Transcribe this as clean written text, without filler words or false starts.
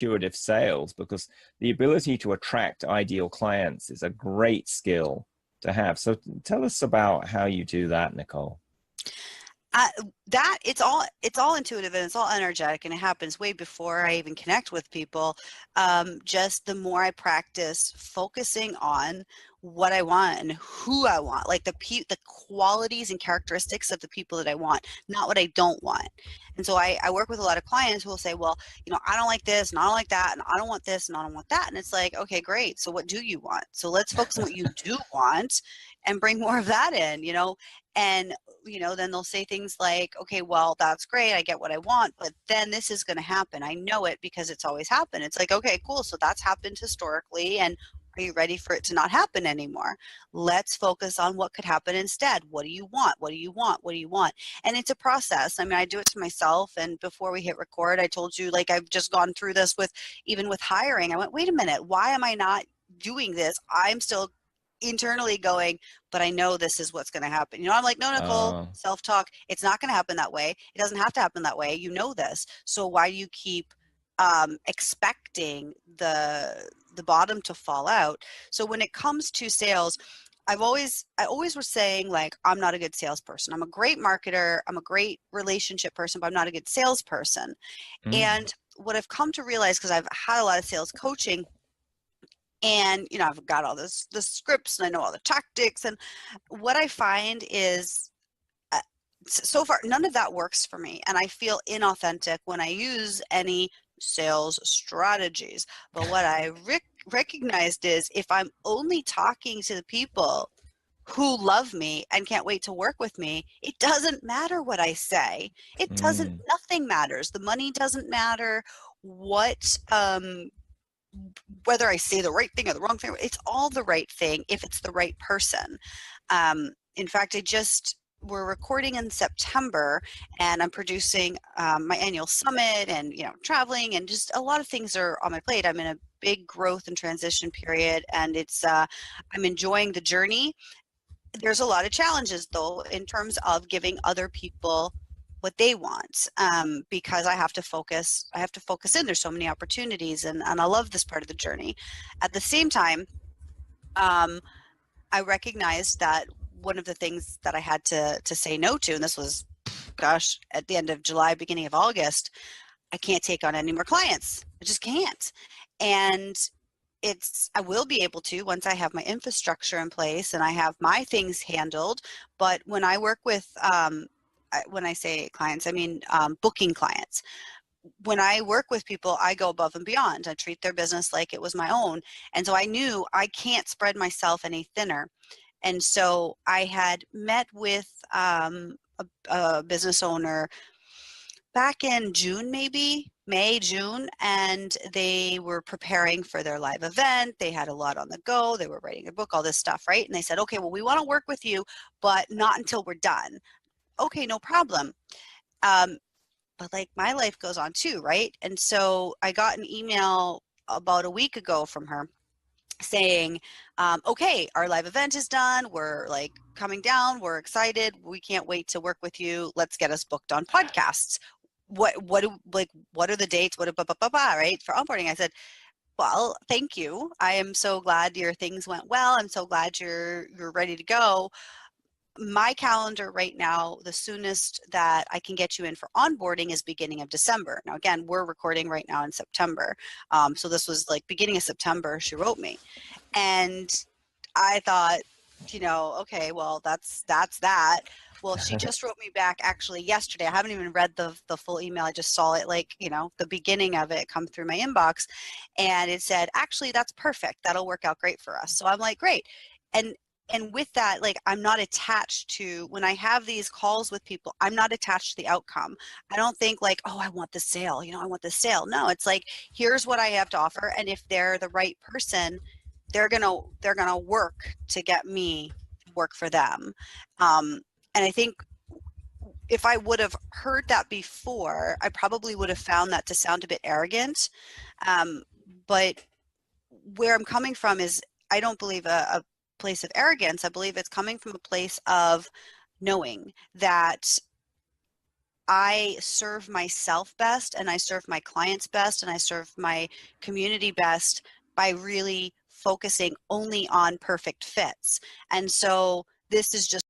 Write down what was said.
intuitive sales, because the ability to attract ideal clients is a great skill to have. So tell us about how you do that, Nicole. That it's all intuitive and it's all energetic, and it happens way before I even connect with people. Just the more I practice focusing on what I want and who I want, like the qualities and characteristics of the people that I want, not what I don't want. And so I work with a lot of clients who will say, well, I don't like this and I don't like that and I don't want this and I don't want that. And it's like, okay, great. So what do you want? So let's focus on what you do want and bring more of that in, and then they'll say things like, okay, well, that's great, I get what I want, but then this is going to happen. I know it because it's always happened. It's like, okay, cool, so that's happened historically, and are you ready for it to not happen anymore? Let's focus on what could happen instead. What do you want? What do you want? What do you want? And it's a process. I mean, I do it to myself, and before we hit record, I told you, like, I've just gone through this with hiring. I went, wait a minute, why am I not doing this? I'm still internally going, but I know this is what's going to happen. I'm like, no, Nicole, self-talk. It's not going to happen that way. It doesn't have to happen that way. You know this. So why do you keep expecting the bottom to fall out? So when it comes to sales, I always was saying, like, I'm not a good salesperson. I'm a great marketer. I'm a great relationship person, but I'm not a good salesperson. And what I've come to realize, because I've had a lot of sales coaching, and, I've got all the scripts and I know all the tactics. And what I find is so far, none of that works for me. And I feel inauthentic when I use any sales strategies. But what I recognized is, if I'm only talking to the people who love me and can't wait to work with me, it doesn't matter what I say. Nothing matters. The money doesn't matter. Whether I say the right thing or the wrong thing, it's all the right thing if it's the right person. In fact, we're recording in September, and I'm producing my annual summit, and traveling, and just a lot of things are on my plate. I'm in a big growth and transition period, and it's I'm enjoying the journey. There's a lot of challenges, though, in terms of giving other people what they want, because I have to focus in. There's so many opportunities, and I love this part of the journey. At the same time, I recognized that one of the things that I had to say no to, and this was, gosh, at the end of July, beginning of August, I can't take on any more clients. I just can't. And I will be able to once I have my infrastructure in place and I have my things handled. But when I work with, when I say clients, I mean booking clients. When I work with people, I go above and beyond. I treat their business like it was my own. And so I knew I can't spread myself any thinner. And so I had met with a business owner back in June, maybe May, June, and they were preparing for their live event. They had a lot on the go. They were writing a book, all this stuff, right? And they said, okay, well, we want to work with you, but not until we're done. Okay, no problem. But like, my life goes on too, right? And so I got an email about a week ago from her saying, okay, our live event is done. We're like coming down. We're excited. We can't wait to work with you. Let's get us booked on podcasts. What are the dates? Right? For onboarding. I said, well, thank you. I am so glad your things went well. I'm so glad you're ready to go. My calendar right now, the soonest that I can get you in for onboarding is beginning of December. Now, again, we're recording right now in September. So this was like beginning of September, she wrote me. And I thought, okay, well, that's that. Well, she just wrote me back actually yesterday. I haven't even read the full email. I just saw it, like, the beginning of it come through my inbox. And it said, actually, that's perfect. That'll work out great for us. So I'm like, great. And with that, like, I'm not attached to, when I have these calls with people, I'm not attached to the outcome. I don't think like, oh, I want the sale, I want the sale. No, it's like, here's what I have to offer. And if they're the right person, they're going to work to get me to work for them. And I think if I would have heard that before, I probably would have found that to sound a bit arrogant. But where I'm coming from is, I don't believe a place of arrogance. I believe it's coming from a place of knowing that I serve myself best, and I serve my clients best, and I serve my community best by really focusing only on perfect fits. And so this is just